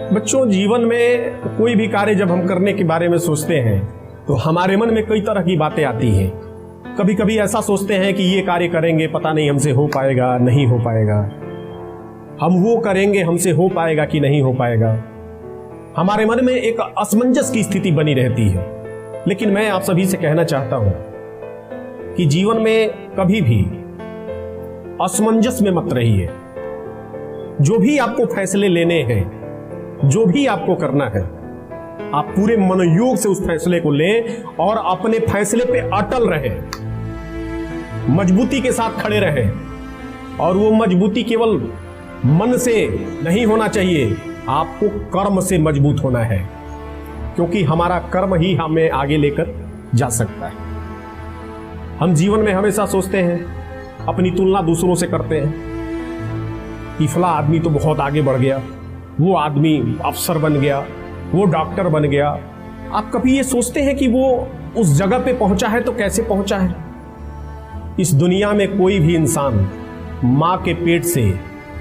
बच्चों, जीवन में कोई भी कार्य जब हम करने के बारे में सोचते हैं तो हमारे मन में कई तरह की बातें आती हैं। कभी कभी ऐसा सोचते हैं कि ये कार्य करेंगे, पता नहीं हमसे हो पाएगा नहीं हो पाएगा, हम वो करेंगे हमसे हो पाएगा कि नहीं हो पाएगा। हमारे मन में एक असमंजस की स्थिति बनी रहती है। लेकिन मैं आप सभी से कहना चाहता हूं कि जीवन में कभी भी असमंजस में मत रहिए। जो भी आपको फैसले लेने हैं, जो भी आपको करना है, आप पूरे मनोयोग से उस फैसले को लें और अपने फैसले पे अटल रहें, मजबूती के साथ खड़े रहें। और वो मजबूती केवल मन से नहीं होना चाहिए, आपको कर्म से मजबूत होना है, क्योंकि हमारा कर्म ही हमें आगे लेकर जा सकता है। हम जीवन में हमेशा सोचते हैं, अपनी तुलना दूसरों से करते हैं कि फला आदमी तो बहुत आगे बढ़ गया, वो आदमी अफसर बन गया, वो डॉक्टर बन गया। आप कभी ये सोचते हैं कि वो उस जगह पे पहुंचा है तो कैसे पहुंचा है? इस दुनिया में कोई भी इंसान मां के पेट से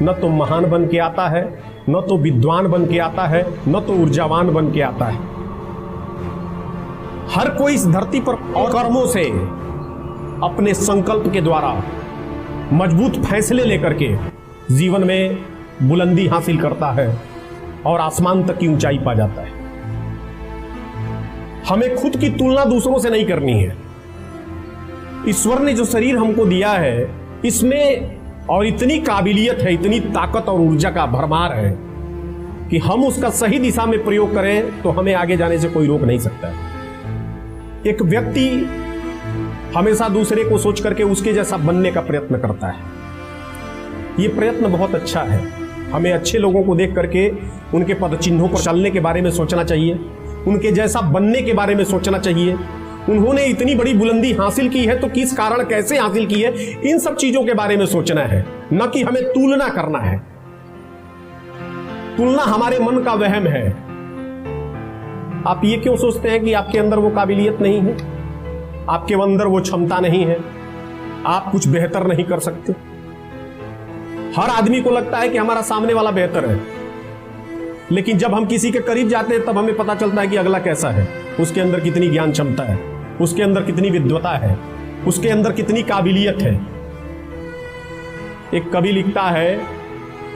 न तो महान बन के आता है, न तो विद्वान बन के आता है, न तो ऊर्जावान बन के आता है। हर कोई इस धरती पर और कर्मों से, अपने संकल्प के द्वारा, मजबूत फैसले लेकर के जीवन में बुलंदी हासिल करता है और आसमान तक की ऊंचाई पा जाता है। हमें खुद की तुलना दूसरों से नहीं करनी है। ईश्वर ने जो शरीर हमको दिया है, इसमें और इतनी काबिलियत है, इतनी ताकत और ऊर्जा का भरमार है कि हम उसका सही दिशा में प्रयोग करें तो हमें आगे जाने से कोई रोक नहीं सकता। एक व्यक्ति हमेशा दूसरे को सोच करके उसके जैसा बनने का प्रयत्न करता है। ये प्रयत्न बहुत अच्छा है। हमें अच्छे लोगों को देख करके उनके पद चिन्हों पर चलने के बारे में सोचना चाहिए, उनके जैसा बनने के बारे में सोचना चाहिए। उन्होंने इतनी बड़ी बुलंदी हासिल की है तो किस कारण, कैसे हासिल की है, इन सब चीजों के बारे में सोचना है, न कि हमें तुलना करना है। तुलना हमारे मन का वहम है। आप ये क्यों सोचते हैं कि आपके अंदर वो काबिलियत नहीं है, आपके अंदर वो क्षमता नहीं है, आप कुछ बेहतर नहीं कर सकते? हर आदमी को लगता है कि हमारा सामने वाला बेहतर है, लेकिन जब हम किसी के करीब जाते हैं तब हमें पता चलता है कि अगला कैसा है, उसके अंदर कितनी ज्ञान क्षमता है, उसके अंदर कितनी विद्वता है, उसके अंदर कितनी काबिलियत है। एक कवि लिखता है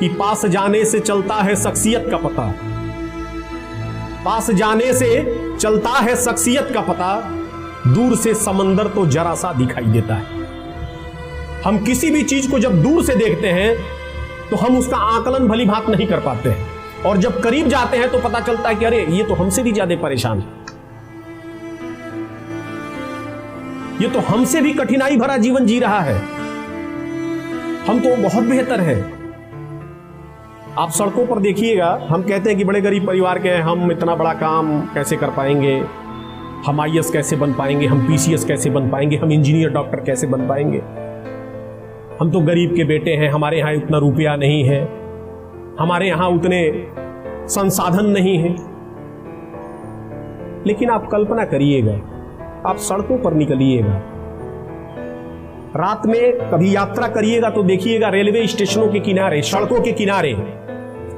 कि पास जाने से चलता है शख्सियत का पता, पास जाने से चलता है शख्सियत का पता, दूर से समंदर तो जरा सा दिखाई देता है। हम किसी भी चीज को जब दूर से देखते हैं तो हम उसका आकलन भली भांति नहीं कर पाते हैं, और जब करीब जाते हैं तो पता चलता है कि अरे ये तो हमसे भी ज्यादा परेशान है, ये तो हमसे भी कठिनाई भरा जीवन जी रहा है, हम तो बहुत बेहतर है। आप सड़कों पर देखिएगा, हम कहते हैं कि बड़े गरीब परिवार के हैं, हम इतना बड़ा काम कैसे कर पाएंगे, हम आईएएस कैसे बन पाएंगे, हम पीसीएस कैसे बन पाएंगे, हम इंजीनियर डॉक्टर कैसे बन पाएंगे, हम तो गरीब के बेटे हैं, हमारे यहाँ उतना रुपया नहीं है, हमारे यहाँ उतने संसाधन नहीं है। लेकिन आप कल्पना करिएगा, आप सड़कों पर निकलिएगा, रात में कभी यात्रा करिएगा तो देखिएगा रेलवे स्टेशनों के किनारे, सड़कों के किनारे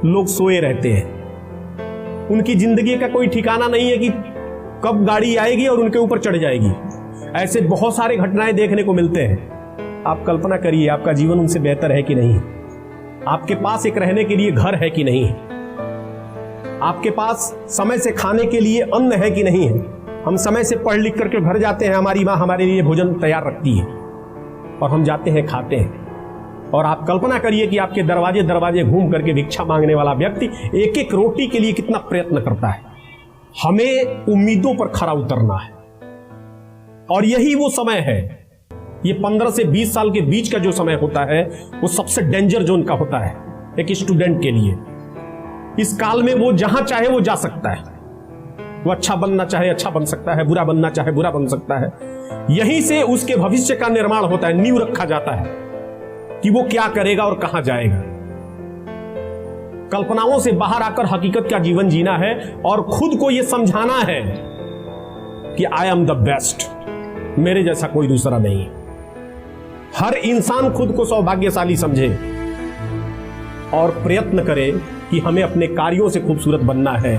लोग सोए रहते हैं। उनकी जिंदगी का कोई ठिकाना नहीं है कि कब गाड़ी आएगी और उनके ऊपर चढ़ जाएगी। ऐसे बहुत सारे घटनाएं देखने को मिलते हैं। आप कल्पना करिए, आपका जीवन उनसे बेहतर है कि नहीं? आपके पास एक रहने के लिए घर है कि नहीं? आपके पास समय से खाने के लिए अन्न है कि नहीं है? हम समय से पढ़ लिख करके घर जाते हैं, हमारी माँ हमारे लिए भोजन तैयार रखती है और हम जाते हैं खाते हैं। और आप कल्पना करिए कि आपके दरवाजे दरवाजे घूम करके भिक्षा मांगने वाला व्यक्ति एक एक रोटी के लिए कितना प्रयत्न करता है। हमें उम्मीदों पर खरा उतरना है, और यही वो समय है। ये 15 से 20 साल के बीच का जो समय होता है वो सबसे डेंजर जोन का होता है एक स्टूडेंट के लिए। इस काल में वो जहां चाहे वो जा सकता है, वो अच्छा बनना चाहे अच्छा बन सकता है, बुरा बनना चाहे बुरा बन सकता है। यहीं से उसके भविष्य का निर्माण होता है, नींव रखा जाता है कि वो क्या करेगा और कहां जाएगा। कल्पनाओं से बाहर आकर हकीकत का जीवन जीना है और खुद को यह समझाना है कि आई एम द बेस्ट, मेरे जैसा कोई दूसरा नहीं। हर इंसान खुद को सौभाग्यशाली समझे और प्रयत्न करे कि हमें अपने कार्यों से खूबसूरत बनना है,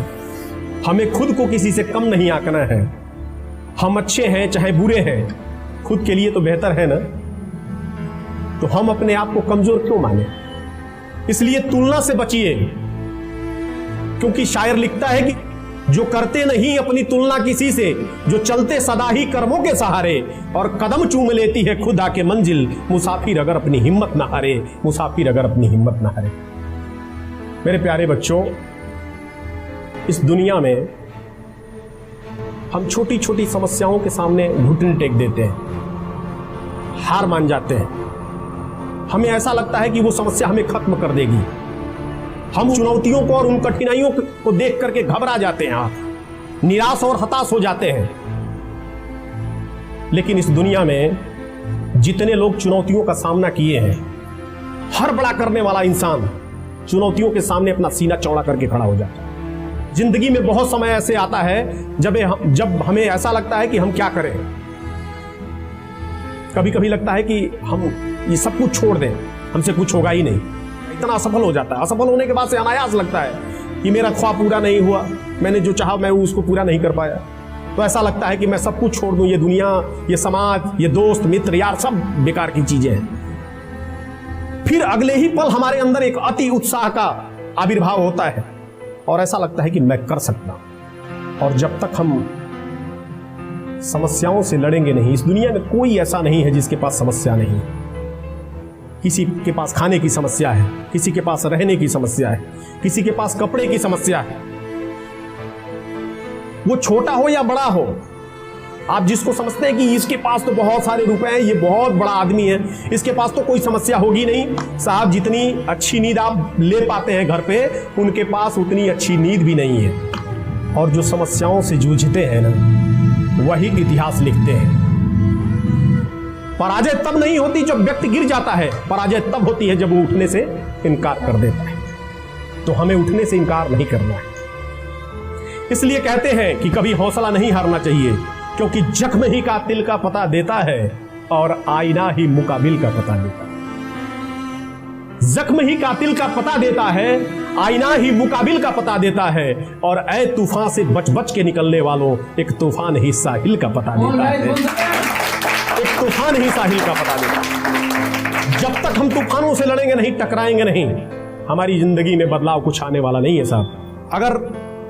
हमें खुद को किसी से कम नहीं आंकना है। हम अच्छे हैं चाहे बुरे हैं, खुद के लिए तो बेहतर है ना। तो हम अपने आप को कमजोर क्यों माने? इसलिए तुलना से बचिए, क्योंकि शायर लिखता है कि जो करते नहीं अपनी तुलना किसी से, जो चलते सदा ही कर्मों के सहारे, और कदम चूम लेती है खुदा के मंजिल, मुसाफिर अगर अपनी हिम्मत ना हारे, मुसाफिर अगर अपनी हिम्मत ना हारे। मेरे प्यारे बच्चों, इस दुनिया में हम छोटी छोटी समस्याओं के सामने घुटने टेक देते हैं, हार मान जाते हैं। हमें ऐसा लगता है कि वो समस्या हमें खत्म कर देगी। हम चुनौतियों को और उन कठिनाइयों को देख करके घबरा जाते हैं, निराश और हताश हो जाते हैं। लेकिन इस दुनिया में जितने लोग चुनौतियों का सामना किए हैं, हर बड़ा करने वाला इंसान चुनौतियों के सामने अपना सीना चौड़ा करके खड़ा हो जाता है। जिंदगी में बहुत समय ऐसे आता है जब हमें ऐसा लगता है कि हम क्या करें। कभी कभी लगता है कि हम ये सब कुछ छोड़ दें, हमसे कुछ होगा ही नहीं। इतना असफल हो जाता है। असफल होने के बाद से अनायास लगता है कि मेरा ख्वाब पूरा नहीं हुआ, मैंने जो चाहा मैं उसको पूरा नहीं कर पाया। तो ऐसा लगता है कि मैं सब कुछ छोड़ दूं, ये दुनिया, ये समाज, ये दोस्त मित्र यार सब बेकार की चीजें हैं। फिर अगले ही पल हमारे अंदर एक अति उत्साह का आविर्भाव होता है और ऐसा लगता है कि मैं कर सकता हूं। और जब तक हम समस्याओं से लड़ेंगे नहीं, इस दुनिया में कोई ऐसा नहीं है जिसके पास समस्या नहीं। किसी के पास खाने की समस्या है, किसी के पास रहने की समस्या है, किसी के पास कपड़े की समस्या है। वो छोटा हो या बड़ा हो, आप जिसको समझते हैं कि इसके पास तो बहुत सारे रुपए हैं, ये बहुत बड़ा आदमी है, इसके पास तो कोई समस्या होगी नहीं। साहब, जितनी अच्छी नींद आप ले पाते हैं घर पे, उनके पास उतनी अच्छी नींद भी नहीं है। और जो समस्याओं से जूझते हैं ना, वही इतिहास लिखते हैं। पराजय तब नहीं होती जब व्यक्ति गिर जाता है, पराजय तब होती है जब वो उठने से इनकार कर देता है। तो हमें उठने से इनकार नहीं करना है। इसलिए कहते हैं कि कभी हौसला नहीं हारना चाहिए, क्योंकि जख्म ही कातिल का पता देता है और आईना ही मुकाबिल का पता देता है। जख्म ही कातिल का पता देता है, आईना ही मुकाबिल का पता देता है, और ऐ तूफान से बच बच के निकलने वालों, एक तूफान ही साहिल का पता देता है। एक तूफान ही साहिल का पता देता है। जब तक हम तूफानों से लड़ेंगे नहीं, टकराएंगे नहीं, हमारी जिंदगी में बदलाव कुछ आने वाला नहीं है साहब। अगर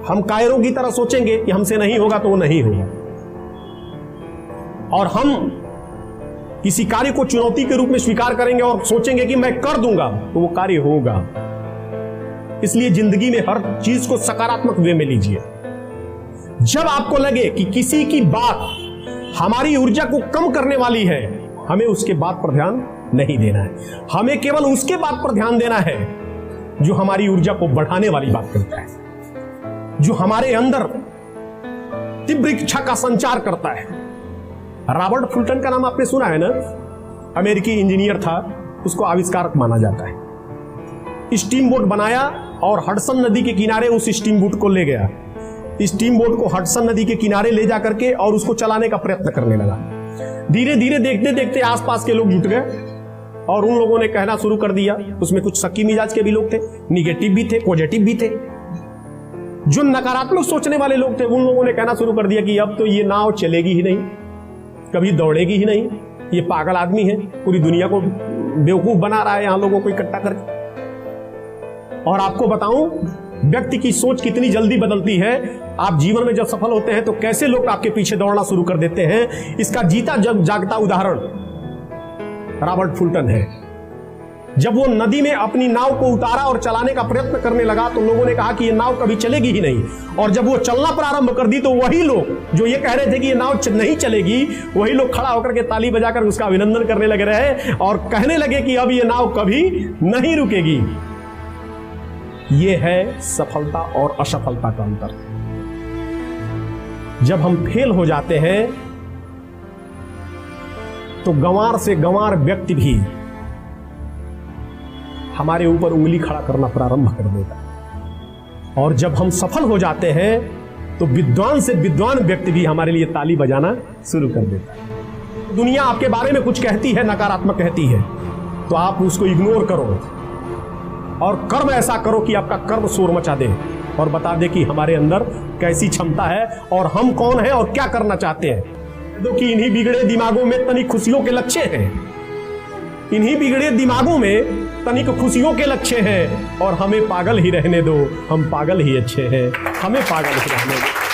हम कायरों की तरह सोचेंगे कि हमसे नहीं होगा, तो वो नहीं होगा। और हम किसी कार्य को चुनौती के रूप में स्वीकार करेंगे और सोचेंगे कि मैं कर दूंगा, तो वो कार्य होगा। इसलिए जिंदगी में हर चीज को सकारात्मक वे में लीजिए। जब आपको लगे कि किसी की बात हमारी ऊर्जा को कम करने वाली है, हमें उसके बात पर ध्यान नहीं देना है। हमें केवल उसके बात पर ध्यान देना है जो हमारी ऊर्जा को बढ़ाने वाली बात करता है, जो हमारे अंदर तीव्र इच्छा का संचार करता है। रॉबर्ट फुल्टन का नाम आपने सुना है ना? अमेरिकी इंजीनियर था, उसको आविष्कारक माना जाता है। स्टीम बोट बनाया और हडसन नदी के किनारे उस स्टीम बोट को ले गया। स्टीम बोट को हडसन नदी के किनारे ले जा करके और उसको चलाने का प्रयत्न करने लगा। धीरे धीरे देखते देखते आसपास के लोग जुट गए और उन लोगों ने कहना शुरू कर दिया। उसमें कुछ शक्की मिजाज के भी लोग थे, निगेटिव भी थे, पॉजिटिव भी थे। जो नकारात्मक सोचने वाले लोग थे, उन लोगों ने कहना शुरू कर दिया कि अब तो ये नाव चलेगी ही नहीं, कभी दौड़ेगी ही नहीं, ये पागल आदमी है, पूरी दुनिया को बेवकूफ बना रहा है यहां लोगों को इकट्ठा करके। और आपको बताऊं, व्यक्ति की सोच कितनी जल्दी बदलती है। आप जीवन में जब सफल होते हैं तो कैसे लोग आपके पीछे दौड़ना शुरू कर देते हैं, इसका जीता जागता उदाहरण रॉबर्ट फुल्टन है। जब वो नदी में अपनी नाव को उतारा और चलाने का प्रयत्न करने लगा तो लोगों ने कहा कि ये नाव कभी चलेगी ही नहीं। और जब वो चलना प्रारंभ कर दी तो वही लोग जो ये कह रहे थे कि ये नाव नहीं चलेगी, वही लोग खड़ा होकर के ताली बजाकर उसका अभिनंदन करने लगे रहे और कहने लगे कि अब ये नाव कभी नहीं रुकेगी। ये है सफलता और असफलता का अंतर। जब हम फेल हो जाते हैं तो गंवार से गंवार व्यक्ति भी हमारे ऊपर उंगली खड़ा करना प्रारंभ कर देता है। और जब हम सफल हो जाते हैं तो विद्वान से विद्वान व्यक्ति भी हमारे लिए ताली बजाना शुरू कर देता है। दुनिया आपके बारे में कुछ कहती है, नकारात्मक कहती है, तो आप उसको इग्नोर करो। और कर्म ऐसा करो कि आपका कर्म शोर मचा दे और बता दे कि हमारे अंदर कैसी क्षमता है और हम कौन हैं और क्या करना चाहते हैं। तो कि इन्हीं बिगड़े दिमागों में तनिक खुशियों के लक्ष्य हैं, इन्हीं बिगड़े दिमागों में तनिक खुशियों के लक्ष्य हैं और हमें पागल ही रहने दो, हम पागल ही अच्छे हैं, हमें पागल ही रहने दो।